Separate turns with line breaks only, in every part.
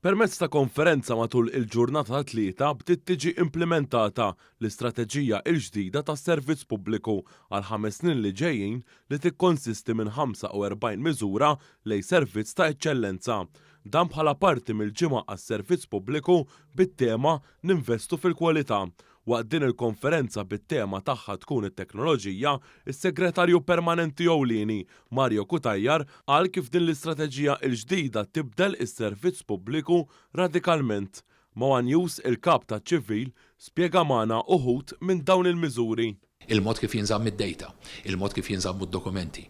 Permezz ta' konferenza matul il-ġurnata tlieta bdiet tiġi implementata l-istrateġija l-ġdida tas-servizz pubbliku għal 5 snin li ġejjin li tikkonsisti minn 45 miżura lejn servizz ta' eċċellenza. Dan bħala parti mill-ġimgħa għas-servizz pubbliku bit-tema Ninvestu fil-kwalità. Waqt din il-konferenza bit-tema tagħha tkun it-teknoloġija, is-Segretarju Permanenti ewlieni Mario Kutajjar qal kif din l-istrateġija l-ġdida tibdel is-servizz pubbliku radikalment. Ma' News il-kap taċ-ċivil spjega magħna uħud minn dawn il-miżuri.
Il-mod kif jinżamm id-dejta, il-mod kif jinżammu d-dokumenti,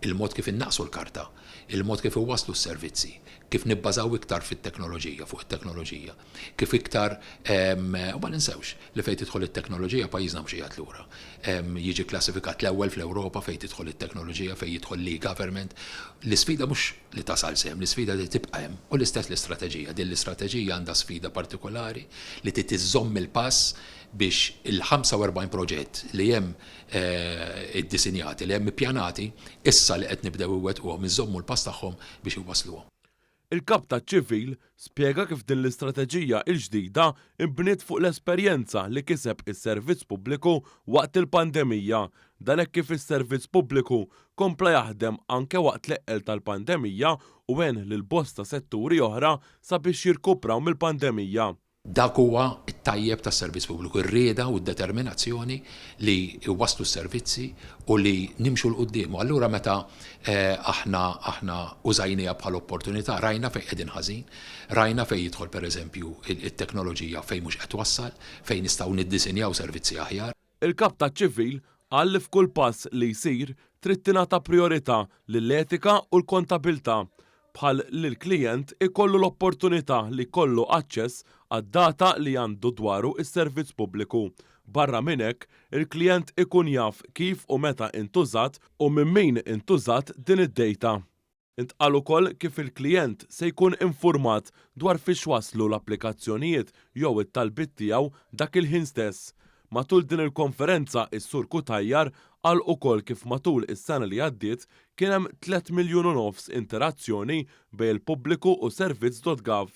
il-mod kif innaqsu l-karta, il-mod kif iwasslu s-servizzi, kif nibbażaw iktar fit-teknoloġija, fuq it-teknoloġija, kif iktar, u ma ninsewx li fejn tidħol it-teknoloġija pajjiżna mhux qiegħed lura. Jiġi klassifikat l-ewwel fl-Ewropa fejn tidħol it-teknoloġija, fejn jidħol l-e-government. L-isfida mhux li tasal sehem, l-isfida li tibqa' hemm u l-istess l-istrateġija. Din l-istrateġija għandha sfida partikolari li titiżomm il-pass biex il-45 proġett li hemm iddisinjati, li hemm ippjanati, issa li qed nibdew iwettquhom iżommu l-pass tagħhom biex iwassluhom.
Il-kap taċ-ċivil spjega kif din l-istrateġija l-ġdida imbniet fuq l-esperjenza li kiseb is-servizz pubbliku waqt il-pandemija. Dan hekk kif is-servizz pubbliku kompla jaħdem anke waqt l-eqqel tal-pandemija u għen lil bosta setturi oħra sabiex jirkupraw mill-pandemija.
Dak huwa t-tajjeb tas-servizz pubbliku, ir-rieda u d-determinazzjoni li iwasslu s-servizzi u li nimxu l-qudiem. Allura meta aħna użajnija bħal opportunità, rajna fejn qegħdin ħażin, rajna fejn jidħol pereżempju it-teknoloġija fejn mhux qed wassal, fejn nistgħu niddisinjaw servizzi aħjar.
Il-kap taċ-ċivil qal li f'kull pass li jsir trid tingħata priorità lill-etika u l-kontabilità bħal li l-klient ikollu l-opportunità li jkollu aċċess għad-data li għandu dwaru is-servizz pubbliku. Barra minn hekk, il-klient ikun jaf kif u meta intużat u minn min intużat din id-dejta. Intqal ukoll kif il-klient se jkun infurmat dwar fiex waslu l-applikazzjonijiet jew it-talbiet tiegħu dak il-ħin stess. Matul din il-konferenza is-Sur Kutajjar qal ukoll kif matul is-sena li għaddiet kien hemm 3 miljun u nofs interazzjoni bejn il-pubbliku u servizz.gov.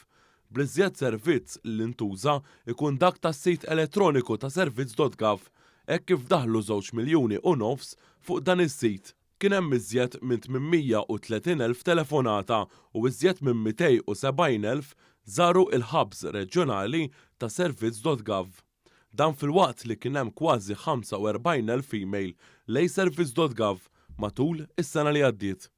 Bl-iżjed servizz li ntuża ikun dak tas-sit elettroniku ta' servizz.gov, hekk kif daħlu 2 miljuni u nofs fuq dan is-sit. Kien hemm iżjed minn 830,000 telefonata u iżjed minn 270,000 żaru il-hubs reġjonali ta' servizz.gov. Dan fil-waqt li kien hemm kważi 45,000 email lejn servizz.gov matul is-sena li għaddiet.